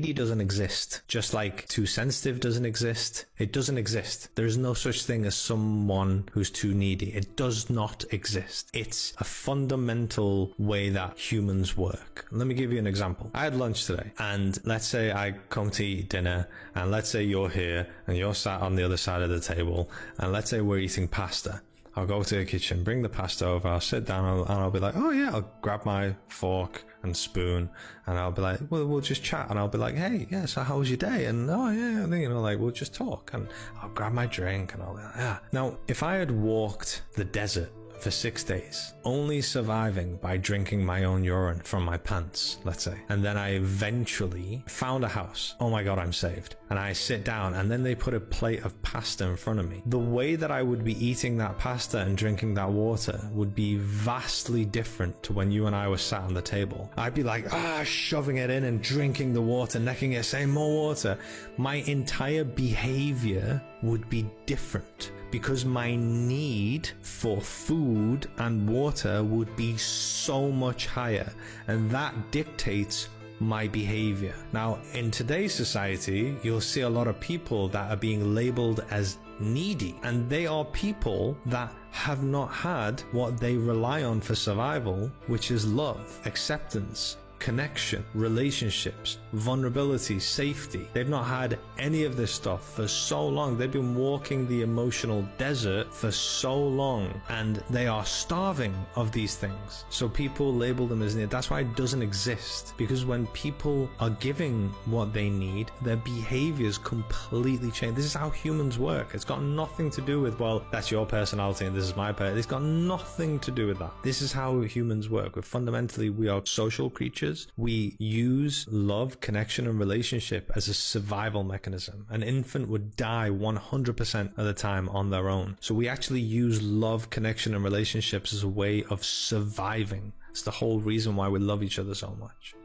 doesn't exist. Just like too sensitive doesn't exist. It doesn't exist. There's no such thing as someone who's too needy. It does not exist. It's a fundamental way that humans work. Let me give you an example. I had lunch today, and let's say I come to eat dinner, and let's say you're here and you're sat on the other side of the table, and let's say we're eating pasta. I'll go to the kitchen, bring the pasta over, I'll sit down, and I'll be like, oh yeah, I'll grab my fork and spoon, and I'll be like, well, we'll just chat, and I'll be like, hey, yeah, so how was your day? And oh yeah, I think, like, we'll just talk, and I'll grab my drink, and I'll be like, yeah. Now, if I had walked the desert for 6 days, only surviving by drinking my own urine from my pants, let's say, and then I eventually found a house, oh my god, I'm saved, and I sit down, and then they put a plate of pasta in front of me. The way that I would be eating that pasta and drinking that water would be vastly different to when you and I were sat on the table. I'd be like, shoving it in and drinking the water, necking it, saying more water. My entire behavior would be different, because my need for food and water would be so much higher, and that dictates my behavior. Now, in today's society, you'll see a lot of people that are being labeled as needy, and they are people that have not had what they rely on for survival, which is love, acceptance, connection, relationships, vulnerability, safety. They've not had any of this stuff for so long. They've been walking the emotional desert for so long, and they are starving of these things. So people label them as need. That's why it doesn't exist, because when people are giving what they need, their behaviors completely change. This is how humans work. It's got nothing to do with, well, that's your personality and this is my personality. It's got nothing to do with that. This is how humans work. Fundamentally, we are social creatures. We use love, connection, and relationship as a survival mechanism. An infant would die 100% of the time on their own. So we actually use love, connection, and relationships as a way of surviving. It's the whole reason why we love each other so much.